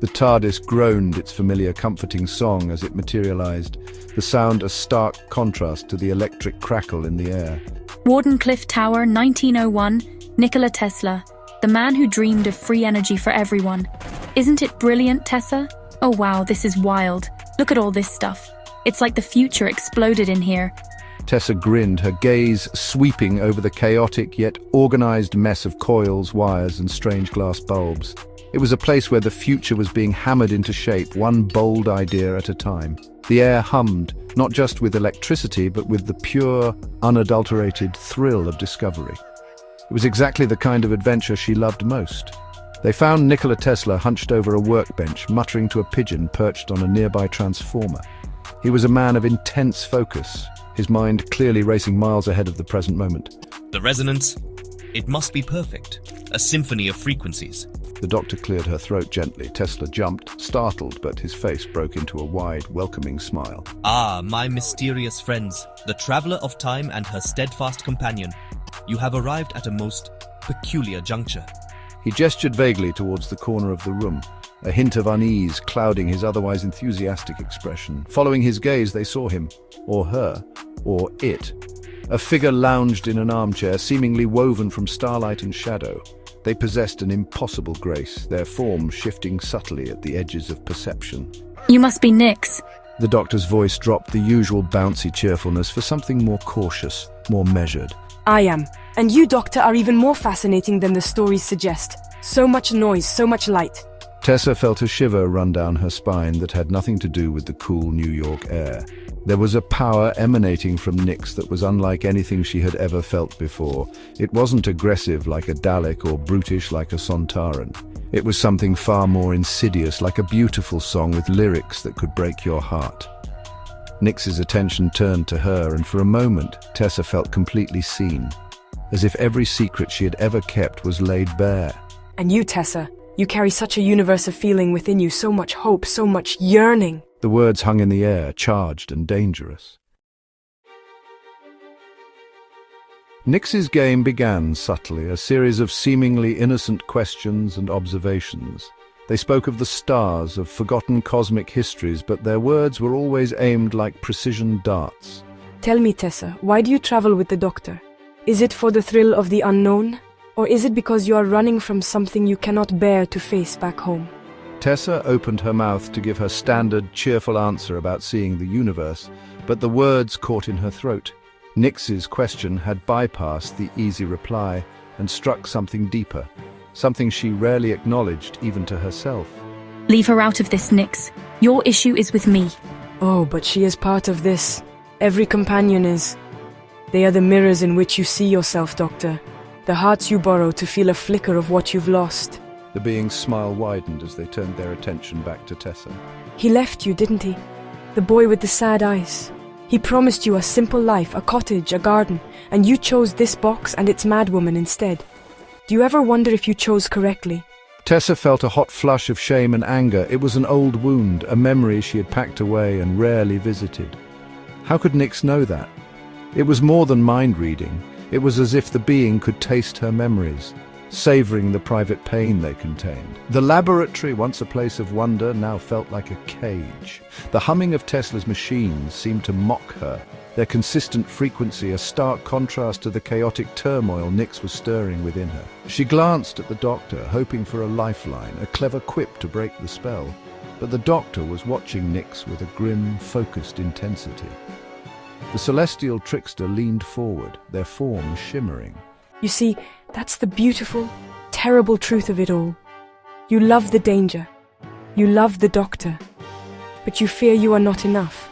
The TARDIS groaned its familiar comforting song as it materialized, the sound a stark contrast to the electric crackle in the air. Wardenclyffe Tower, 1901, Nikola Tesla, the man who dreamed of free energy for everyone. Isn't it brilliant, Tessa? Oh wow, this is wild. Look at all this stuff. It's like the future exploded in here. Tessa grinned, her gaze sweeping over the chaotic yet organized mess of coils, wires, and strange glass bulbs. It was a place where the future was being hammered into shape, one bold idea at a time. The air hummed, not just with electricity, but with the pure, unadulterated thrill of discovery. It was exactly the kind of adventure she loved most. They found Nikola Tesla hunched over a workbench, muttering to a pigeon perched on a nearby transformer. He was a man of intense focus, his mind clearly racing miles ahead of the present moment. The resonance? It must be perfect. A symphony of frequencies. The doctor cleared her throat gently. Tesla jumped, startled, but his face broke into a wide, welcoming smile. Ah, my mysterious friends, the traveler of time and her steadfast companion. You have arrived at a most peculiar juncture. He gestured vaguely towards the corner of the room, a hint of unease clouding his otherwise enthusiastic expression. Following his gaze, they saw him, or her, or it. A figure lounged in an armchair, seemingly woven from starlight and shadow. They possessed an impossible grace, their form shifting subtly at the edges of perception. You must be Nyx. The doctor's voice dropped the usual bouncy cheerfulness for something more cautious, more measured. I am. And you, Doctor, are even more fascinating than the stories suggest. So much noise, so much light. Tessa felt a shiver run down her spine that had nothing to do with the cool New York air. There was a power emanating from Nyx that was unlike anything she had ever felt before. It wasn't aggressive like a Dalek or brutish like a Sontaran. It was something far more insidious, like a beautiful song with lyrics that could break your heart. Nyx's attention turned to her, and for a moment, Tessa felt completely seen, as if every secret she had ever kept was laid bare. And you, Tessa, you carry such a universe of feeling within you, so much hope, so much yearning. The words hung in the air, charged and dangerous. Nyx's game began subtly, a series of seemingly innocent questions and observations. They spoke of the stars, of forgotten cosmic histories, but their words were always aimed like precision darts. Tell me, Tessa, why do you travel with the Doctor? Is it for the thrill of the unknown? Or is it because you are running from something you cannot bear to face back home? Tessa opened her mouth to give her standard, cheerful answer about seeing the universe, but the words caught in her throat. Nyx's question had bypassed the easy reply and struck something deeper, something she rarely acknowledged even to herself. Leave her out of this, Nyx. Your issue is with me. Oh, but she is part of this. Every companion is. They are the mirrors in which you see yourself, Doctor. The hearts you borrow to feel a flicker of what you've lost. The being's smile widened as they turned their attention back to Tessa. He left you, didn't he? The boy with the sad eyes. He promised you a simple life, a cottage, a garden, and you chose this box and its madwoman instead. Do you ever wonder if you chose correctly? Tessa felt a hot flush of shame and anger. It was an old wound, a memory she had packed away and rarely visited. How could Nyx know that? It was more than mind-reading. It was as if the being could taste her memories, savouring the private pain they contained. The laboratory, once a place of wonder, now felt like a cage. The humming of Tesla's machines seemed to mock her, their consistent frequency a stark contrast to the chaotic turmoil Nyx was stirring within her. She glanced at the Doctor, hoping for a lifeline, a clever quip to break the spell. But the Doctor was watching Nyx with a grim, focused intensity. The celestial trickster leaned forward, their form shimmering. You see, that's the beautiful, terrible truth of it all. You love the danger. You love the Doctor. But you fear you are not enough.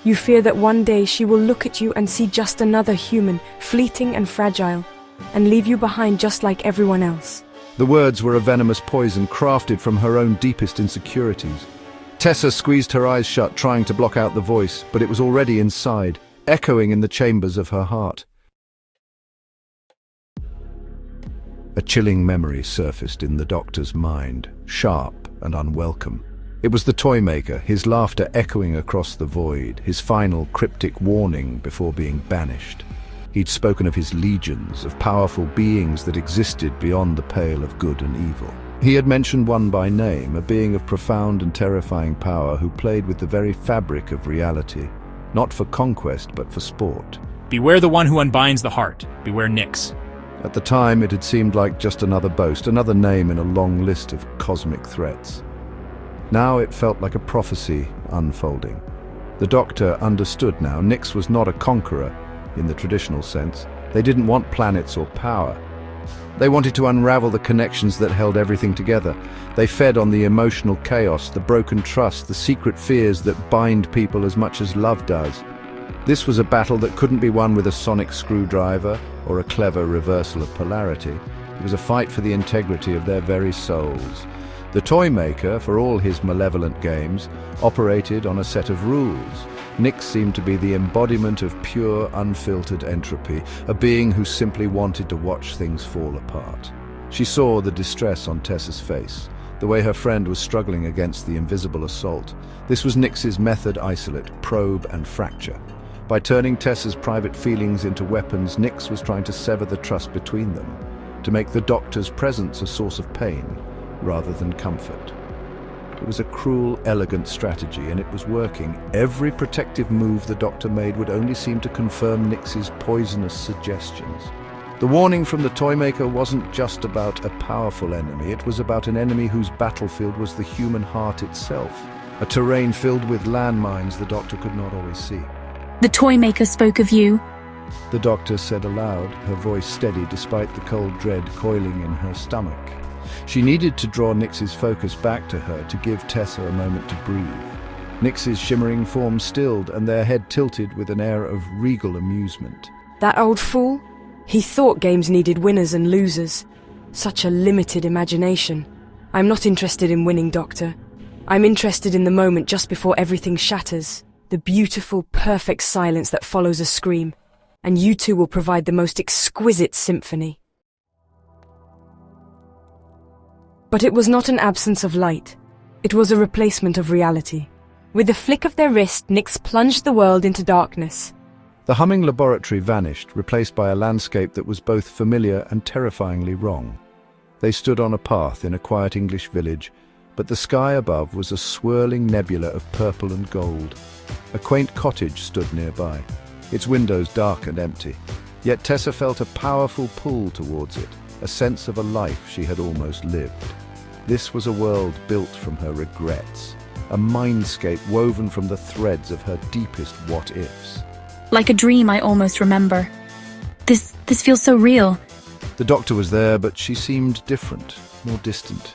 You fear that one day she will look at you and see just another human, fleeting and fragile, and leave you behind just like everyone else. The words were a venomous poison crafted from her own deepest insecurities. Tessa squeezed her eyes shut, trying to block out the voice, but it was already inside, echoing in the chambers of her heart. A chilling memory surfaced in the Doctor's mind, sharp and unwelcome. It was the Toymaker, his laughter echoing across the void, his final cryptic warning before being banished. He'd spoken of his legions, of powerful beings that existed beyond the pale of good and evil. He had mentioned one by name, a being of profound and terrifying power who played with the very fabric of reality, not for conquest but for sport. Beware the one who unbinds the heart. Beware Nyx. At the time, it had seemed like just another boast, another name in a long list of cosmic threats. Now it felt like a prophecy unfolding. The Doctor understood now. Nyx was not a conqueror in the traditional sense. They didn't want planets or power. They wanted to unravel the connections that held everything together. They fed on the emotional chaos, the broken trust, the secret fears that bind people as much as love does. This was a battle that couldn't be won with a sonic screwdriver or a clever reversal of polarity. It was a fight for the integrity of their very souls. The toy maker, for all his malevolent games, operated on a set of rules. Nyx seemed to be the embodiment of pure, unfiltered entropy, a being who simply wanted to watch things fall apart. She saw the distress on Tessa's face, the way her friend was struggling against the invisible assault. This was Nyx's method isolate, probe and fracture. By turning Tessa's private feelings into weapons, Nyx was trying to sever the trust between them, to make the Doctor's presence a source of pain rather than comfort. It was a cruel, elegant strategy, and it was working. Every protective move the Doctor made would only seem to confirm Nyx's poisonous suggestions. The warning from the Toymaker wasn't just about a powerful enemy, it was about an enemy whose battlefield was the human heart itself, a terrain filled with landmines the Doctor could not always see. The Toymaker spoke of you. The Doctor said aloud, her voice steady despite the cold dread coiling in her stomach. She needed to draw Nyx's focus back to her, to give Tessa a moment to breathe. Nyx's shimmering form stilled, and their head tilted with an air of regal amusement. That old fool? He thought games needed winners and losers. Such a limited imagination. I'm not interested in winning, Doctor. I'm interested in the moment just before everything shatters. The beautiful, perfect silence that follows a scream. And you two will provide the most exquisite symphony. But it was not an absence of light. It was a replacement of reality. With a flick of their wrist, Nyx plunged the world into darkness. The humming laboratory vanished, replaced by a landscape that was both familiar and terrifyingly wrong. They stood on a path in a quiet English village, but the sky above was a swirling nebula of purple and gold. A quaint cottage stood nearby, its windows dark and empty. Yet Tessa felt a powerful pull towards it, a sense of a life she had almost lived. This was a world built from her regrets, a mindscape woven from the threads of her deepest what-ifs. Like a dream I almost remember. This feels so real. The Doctor was there, but she seemed different, more distant.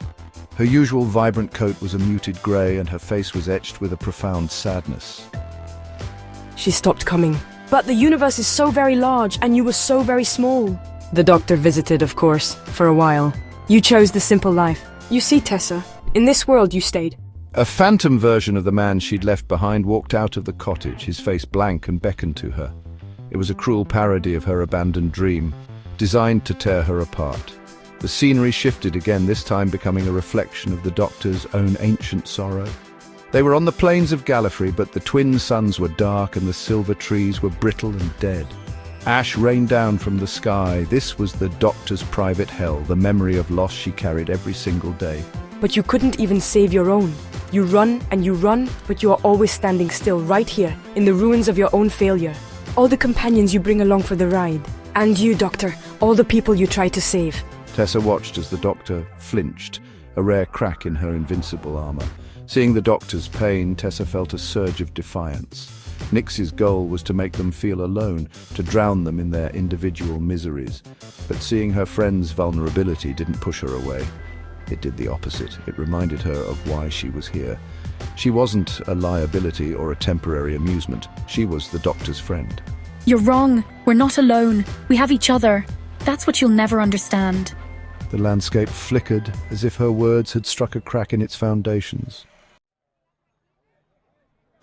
Her usual vibrant coat was a muted grey, and her face was etched with a profound sadness. She stopped coming. But the universe is so very large, and you were so very small. The Doctor visited, of course, for a while. You chose the simple life. You see, Tessa, in this world you stayed. A phantom version of the man she'd left behind walked out of the cottage, his face blank, and beckoned to her. It was a cruel parody of her abandoned dream, designed to tear her apart. The scenery shifted again, this time becoming a reflection of the Doctor's own ancient sorrow. They were on the plains of Gallifrey, but the twin suns were dark and the silver trees were brittle and dead. Ash rained down from the sky. This was the Doctor's private hell, the memory of loss she carried every single day. But you couldn't even save your own. You run, but you are always standing still, right here, in the ruins of your own failure. All the companions you bring along for the ride. And you, Doctor, all the people you try to save. Tessa watched as the Doctor flinched, a rare crack in her invincible armor. Seeing the Doctor's pain, Tessa felt a surge of defiance. Nyx's goal was to make them feel alone, to drown them in their individual miseries. But seeing her friend's vulnerability didn't push her away. It did the opposite. It reminded her of why she was here. She wasn't a liability or a temporary amusement. She was the Doctor's friend. You're wrong. We're not alone. We have each other. That's what you'll never understand. The landscape flickered, as if her words had struck a crack in its foundations.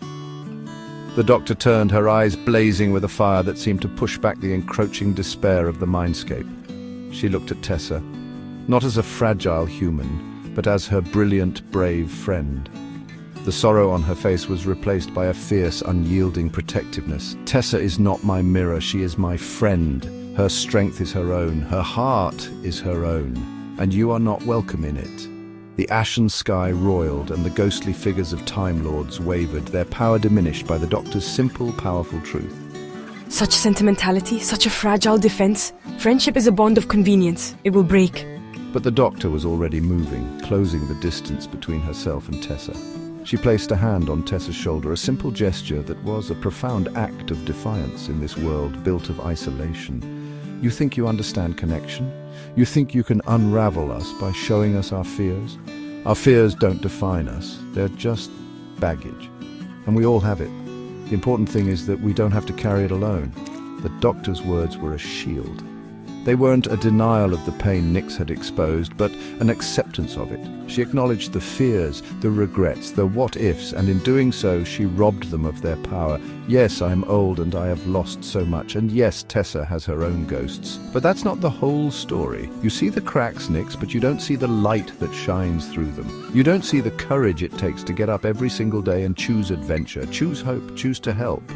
The Doctor turned, her eyes blazing with a fire that seemed to push back the encroaching despair of the mindscape. She looked at Tessa, not as a fragile human, but as her brilliant, brave friend. The sorrow on her face was replaced by a fierce, unyielding protectiveness. Tessa is not my mirror, she is my friend. Her strength is her own, her heart is her own, and you are not welcome in it. The ashen sky roiled and the ghostly figures of Time Lords wavered, their power diminished by the Doctor's simple, powerful truth. Such sentimentality, such a fragile defense. Friendship is a bond of convenience. It will break. But the Doctor was already moving, closing the distance between herself and Tessa. She placed a hand on Tessa's shoulder, a simple gesture that was a profound act of defiance in this world built of isolation. You think you understand connection? You think you can unravel us by showing us our fears? Our fears don't define us. They're just baggage. And we all have it. The important thing is that we don't have to carry it alone. The Doctor's words were a shield. They weren't a denial of the pain Nyx had exposed, but an acceptance of it. She acknowledged the fears, the regrets, the what-ifs, and in doing so, she robbed them of their power. Yes, I'm old and I have lost so much, and yes, Tessa has her own ghosts. But that's not the whole story. You see the cracks, Nyx, but you don't see the light that shines through them. You don't see the courage it takes to get up every single day and choose adventure, choose hope, choose to help.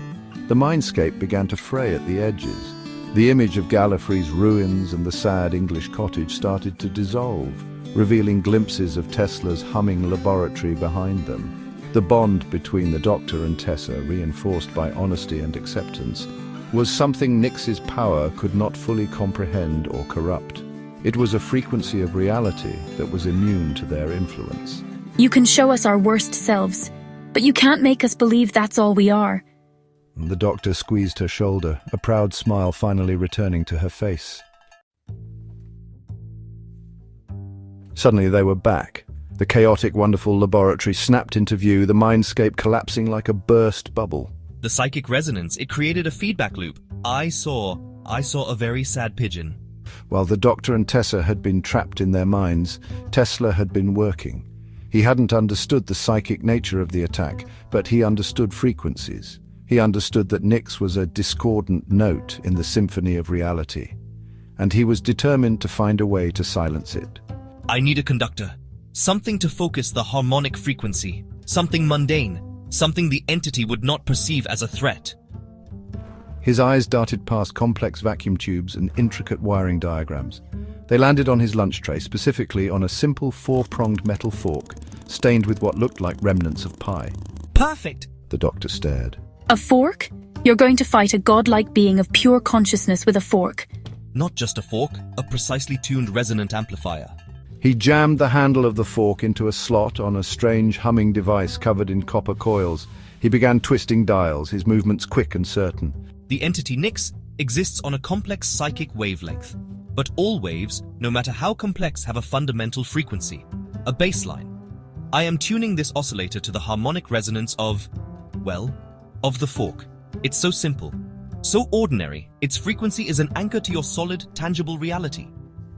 The mindscape began to fray at the edges. The image of Gallifrey's ruins and the sad English cottage started to dissolve, revealing glimpses of Tesla's humming laboratory behind them. The bond between the Doctor and Tessa, reinforced by honesty and acceptance, was something Nyx's power could not fully comprehend or corrupt. It was a frequency of reality that was immune to their influence. You can show us our worst selves, but you can't make us believe that's all we are. The Doctor squeezed her shoulder, a proud smile finally returning to her face. Suddenly they were back. The chaotic, wonderful laboratory snapped into view, the mindscape collapsing like a burst bubble. The psychic resonance, it created a feedback loop. I saw a very sad pigeon. While the Doctor and Tessa had been trapped in their minds, Tesla had been working. He hadn't understood the psychic nature of the attack, but he understood frequencies. He understood that Nyx was a discordant note in the symphony of reality, and he was determined to find a way to silence it. I need a conductor. Something to focus the harmonic frequency. Something mundane. Something the entity would not perceive as a threat. His eyes darted past complex vacuum tubes and intricate wiring diagrams. They landed on his lunch tray, specifically on a simple four-pronged metal fork, stained with what looked like remnants of pie. Perfect! The Doctor stared. A fork? You're going to fight a godlike being of pure consciousness with a fork. Not just a fork, a precisely tuned resonant amplifier. He jammed the handle of the fork into a slot on a strange humming device covered in copper coils. He began twisting dials, his movements quick and certain. The entity Nyx exists on a complex psychic wavelength. But all waves, no matter how complex, have a fundamental frequency, a baseline. I am tuning this oscillator to the harmonic resonance of the fork. It's so simple, so ordinary. Its frequency is an anchor to your solid, tangible reality.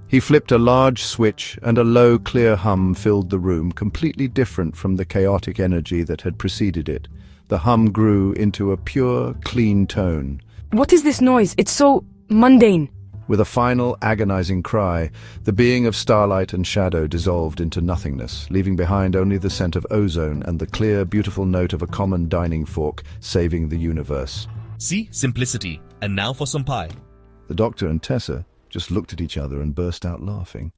He flipped a large switch and a low, clear hum filled the room, completely different from the chaotic energy that had preceded it. The hum grew into a pure, clean tone. What is this noise? It's so mundane. With a final, agonizing cry, the being of starlight and shadow dissolved into nothingness, leaving behind only the scent of ozone and the clear, beautiful note of a common dining fork saving the universe. See? Simplicity. And now for some pie. The Doctor and Tessa just looked at each other and burst out laughing.